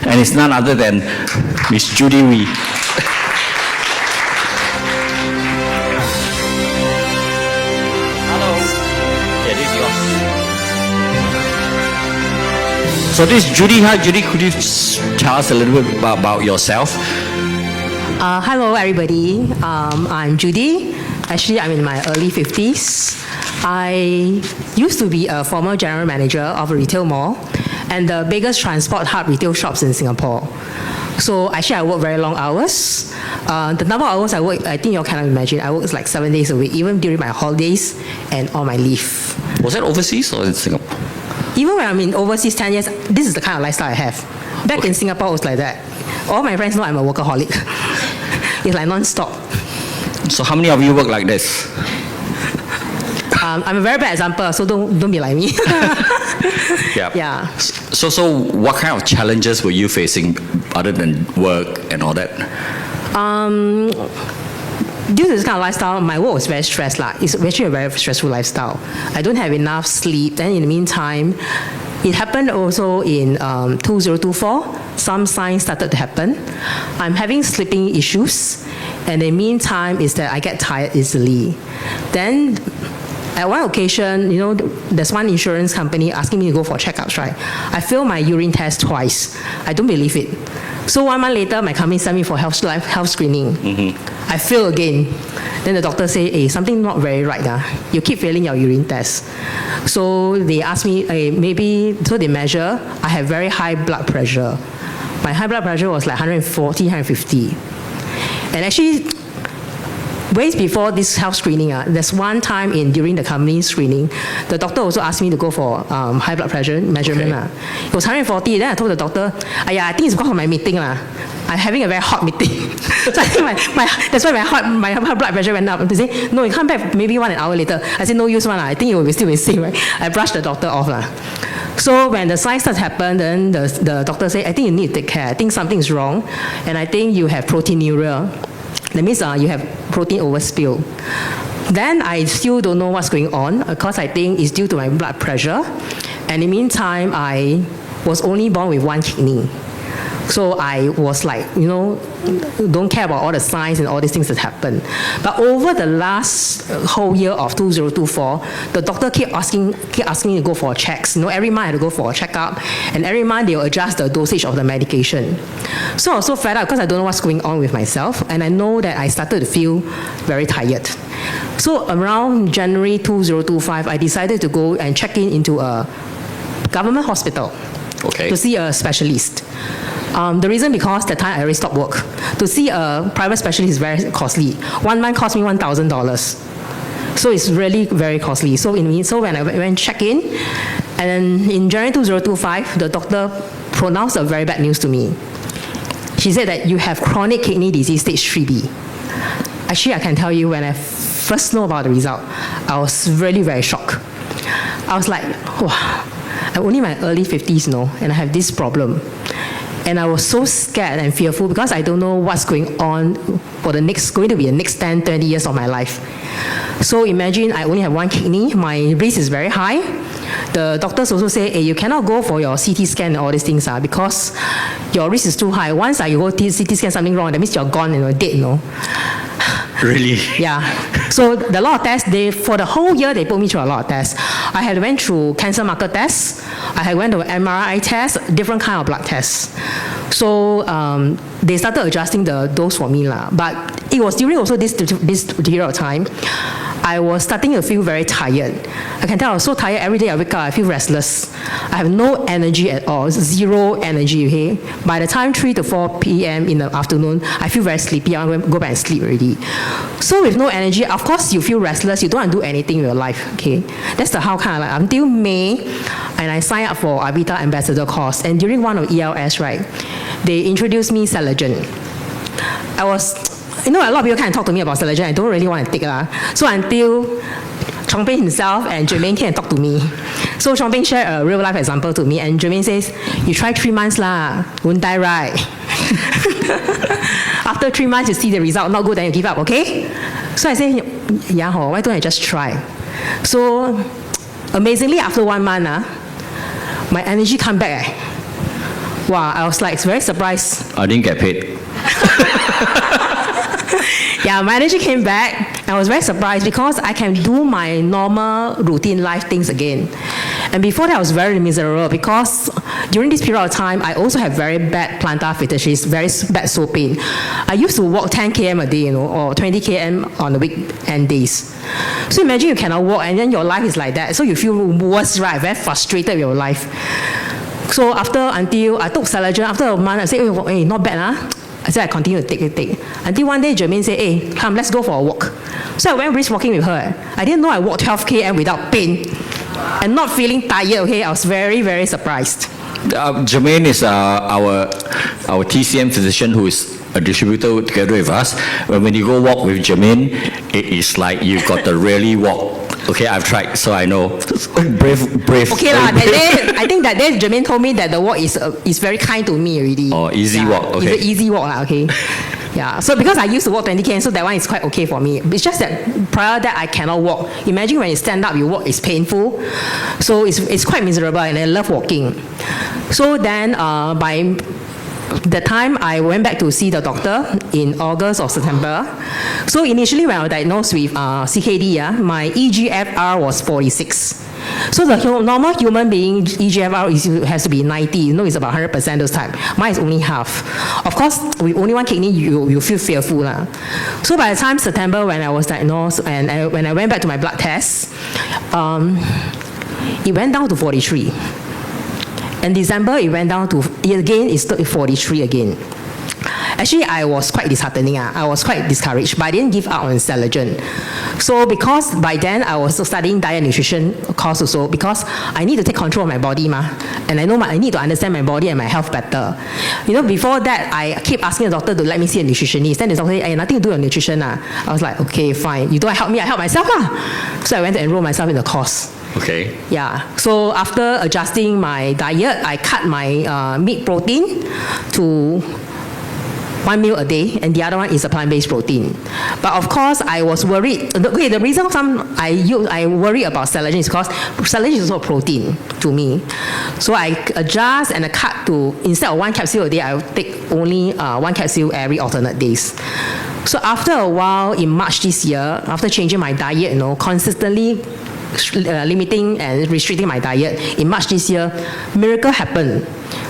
and it's none other than Miss Judy Wee. Hello. Yeah, this is yours. So this is Judy. Hi, Judy. Could you tell us a little bit about yourself? Hello, everybody. I'm Judy. Actually, I'm in my early 50s. I used to be a former general manager of a retail mall and the biggest transport hub retail shops in Singapore. So actually, I work very long hours. The number of hours I work, I think you all cannot imagine. I work like 7 days a week, even during my holidays and on my leave. Was that overseas or in Singapore? Even when I'm in overseas 10 years, this is the kind of lifestyle I have. Back in Singapore, it was like that. All my friends know I'm a workaholic. It's like non-stop. So how many of you work like this? I'm a very bad example, so don't be like me. Yeah. Yeah. So what kind of challenges were you facing other than work and all that? Due to this kind of lifestyle, my work was very stressed. It's actually a very stressful lifestyle. I don't have enough sleep. Then in the meantime, it happened also in 2024. Some signs started to happen. I'm having sleeping issues. And in the meantime, is that I get tired easily. Then at one occasion, there's one insurance company asking me to go for checkups, right? I failed my urine test twice. I don't believe it. So 1 month later, my company sent me for health screening. Mm-hmm. I failed again. Then the doctor said, hey, something not very right. You keep failing your urine test. So they asked me, so they measure, I have very high blood pressure. My high blood pressure was like 140, 150. And actually, ways before this health screening, there's one time during the company screening, the doctor also asked me to go for high blood pressure measurement. Okay. It was 140. Then I told the doctor, I think it's because of my meeting. I'm having a very hot meeting. So I think that's why my blood pressure went up. They say, no, you come back maybe 1 hour later. I said, no use, I think it will still be same, right? I brushed the doctor off. So when the signs starts happen, then the doctor said, I think you need to take care. I think something is wrong. And I think you have proteinuria. That means you have protein overspill. Then I still don't know what's going on because I think it's due to my blood pressure. And in the meantime, I was only born with one kidney. So I was like, don't care about all the signs and all these things that happen. But over the last whole year of 2024, the doctor kept asking me to go for checks. Every month I had to go for a checkup, and every month they will adjust the dosage of the medication. So I was so fed up because I don't know what's going on with myself, and I know that I started to feel very tired. So around January 2025, I decided to go and check into a government hospital to see a specialist. The reason because that time I already stopped work. To see a private specialist is very costly. 1 month cost me $1,000. So it's really very costly. So when I went check in, and in January 2025, the doctor pronounced a very bad news to me. She said that you have chronic kidney disease stage 3B. Actually, I can tell you when I first know about the result, I was really very shocked. I was like, wow, I'm only in my early 50s, and I have this problem. And I was so scared and fearful because I don't know what's going on for going to be the next 10, 20 years of my life. So imagine I only have one kidney. My risk is very high. The doctors also say, hey, you cannot go for your CT scan and all these things because your risk is too high. Once you go to CT scan something wrong, that means you're gone and dead. Really? Yeah. So the lot of tests, for the whole year, they put me through a lot of tests. I had went through cancer marker tests. I had went to MRI tests, different kind of blood tests. So they started adjusting the dose for me. But it was during also this period of time, I was starting to feel very tired. I can tell I was so tired. Every day I wake up, I feel restless. I have no energy at all, zero energy, okay? By the time 3 to 4 p.m. in the afternoon, I feel very sleepy. I want to go back and sleep already. So with no energy, of course you feel restless. You don't want to do anything with your life, okay? That's the how kind of until May, and I signed up for Avita Ambassador course. And during one of ELS, right, they introduced me Celergen. I was, a lot of people kind of talk to me about Celergen. I don't really want to take it. So until Chong Ping himself and Jermaine came and talked to me. So Chong Ping shared a real life example to me, and Jermaine says, you try 3 months won't die right. After 3 months you see the result, not good, then you give up, okay? So I said, yeah, why don't I just try? So amazingly, after 1 month, my energy come back. Wow, I was like very surprised. I didn't get paid. Yeah, my energy came back. I was very surprised because I can do my normal routine life things again. And before that, I was very miserable because during this period of time, I also have very bad plantar fasciitis, very bad sole pain. I used to walk 10 km a day, or 20 km on the weekend days. So imagine you cannot walk and then your life is like that. So you feel worse, right? Very frustrated with your life. So until I took Celergen, after a month, I said, hey, not bad, huh? I said I continue to take. Until one day Jermaine said, hey, come, let's go for a walk. So I went brisk walking with her. I didn't know I walked 12 km without pain and not feeling tired, okay? I was very, very surprised. Jermaine is our TCM physician who is a distributor together with us. When you go walk with Jermaine, it is like you got to really walk. Okay, I've tried, so I know. Brave. Okay lah, I think that day Jermaine told me that the walk is very kind to me already. Oh, easy walk, okay. It's an easy walk lah, okay. Yeah, so because I used to walk 20 km, so that one is quite okay for me. It's just that prior that I cannot walk. Imagine when you stand up, you walk, it's painful. So it's quite miserable and I love walking. So then by the time I went back to see the doctor in August or September. So initially when I was diagnosed with CKD, my EGFR was 46. So the normal human being EGFR has to be 90. It's about 100% those time. Mine is only half. Of course, with only one kidney, you feel fearful. So by the time September when I was diagnosed and when I went back to my blood test, it went down to 43. In December, it went down to, again, it's 43 again. Actually, I was quite disheartening. I was quite discouraged, but I didn't give up on Celergen. So because by then, I was studying diet and nutrition course also, because I need to take control of my body, and I know I need to understand my body and my health better. Before that, I keep asking the doctor to let me see a nutritionist. Then the doctor said, hey, nothing to do with nutrition. I was like, okay, fine. You don't help me, I help myself. So I went to enroll myself in the course. Okay. Yeah. So after adjusting my diet, I cut my meat protein to 1 meal a day, and the other one is a plant-based protein. But of course, I was worried. Okay, the reason I worry about Celergen is because Celergen is also a protein to me. So I adjust and I cut to, instead of 1 capsule a day, I will take only 1 capsule every alternate days. So after a while, in March this year, after changing my diet, consistently limiting and restricting my diet, in March this year, miracle happened.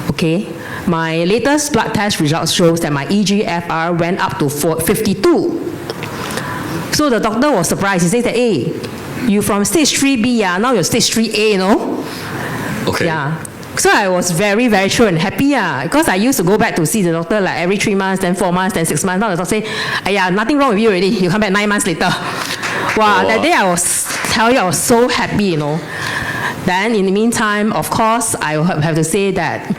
Okay, my latest blood test results shows that my EGFR went up to 52. So the doctor was surprised. He said that, hey, you from stage 3B, now you're stage 3A, Okay. Yeah. So I was very, very true and happy, because I used to go back to see the doctor like every 3 months, then 4 months, then 6 months. Now the doctor say, nothing wrong with you already. You come back 9 months later. Wow, that day I was so happy, Then in the meantime, of course, I have to say that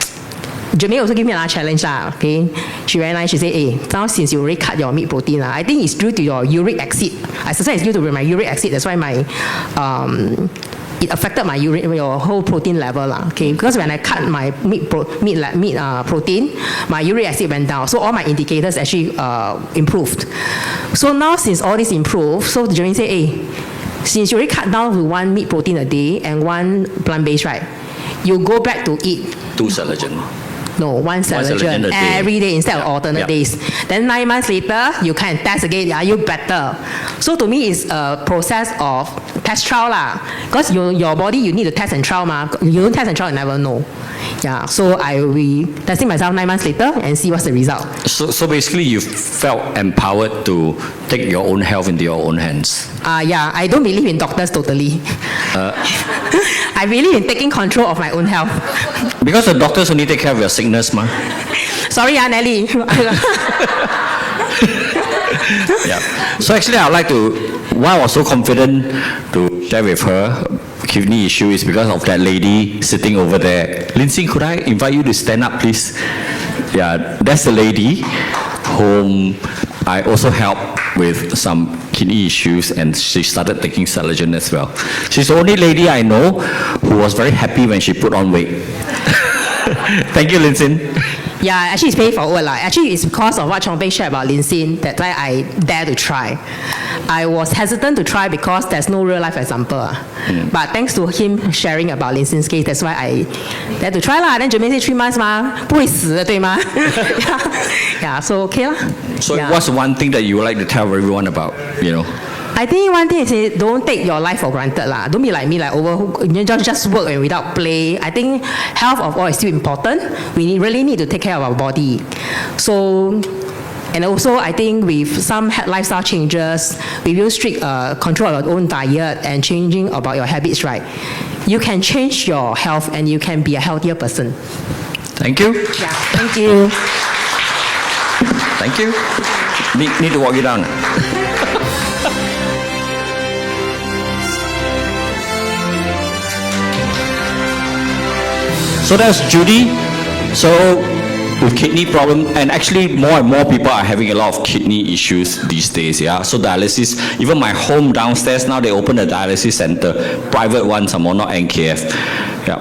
Jermaine also gave me another challenge, okay? She very nice. She said, hey, now since you already cut your meat protein, I think it's due to your uric acid. I suspect it's due to my uric acid. That's why it affected my your whole protein level, okay? Because when I cut my meat protein, my uric acid went down. So all my indicators actually improved. So now since all this improved, so Jermaine said, hey, since you already cut down to 1 meat protein a day and 1 plant-based, right? You go back to eat 2 Celergen. No, 1 Celergen every day instead of alternate days. Then 9 months later, you can test again. Are you better? So to me, it's a process of test trial because your body, you need to test and trial. You don't test and trial, you never know. Yeah, so I will be testing myself 9 months later and see what's the result. So basically, you felt empowered to take your own health into your own hands. Yeah, I don't believe in doctors totally. I believe in taking control of my own health. Because the doctors only take care of your sickness, Sorry, Nelly. Yeah. So actually, I'd like to, why I was so confident to share with her kidney issue is because of that lady sitting over there. Lindsay, could I invite you to stand up, please? Yeah, that's the lady whom I also helped with some kidney issues, and she started taking Celergen as well. She's the only lady I know who was very happy when she put on weight. Thank you, Lindsay. Yeah, actually it's pay forward. Actually, it's because of what Chong Pei shared about linsin that I dare to try. I was hesitant to try because there's no real life example. But thanks to him sharing about linsin's case, that's why I dare to try lah. Then Jermaine say 3 months 嘛，不会死的，对吗？yeah, so okay lah. So yeah. what's one thing that you would like to tell everyone about, you know? I think one thing is don't take your life for granted lah. Don't be like me, like just work and without play. I think health of all is still important. We really need to take care of our body. So, and also I think with some lifestyle changes, with you strict control of your own diet and changing about your habits, right? You can change your health and you can be a healthier person. Thank you. Yeah, thank you. Thank you. Need to walk you down. So that's Judy. So with kidney problem, and actually more and more people are having a lot of kidney issues these days, yeah. So dialysis, even my home downstairs now they open a dialysis center, private one, some more, not NKF. Yeah.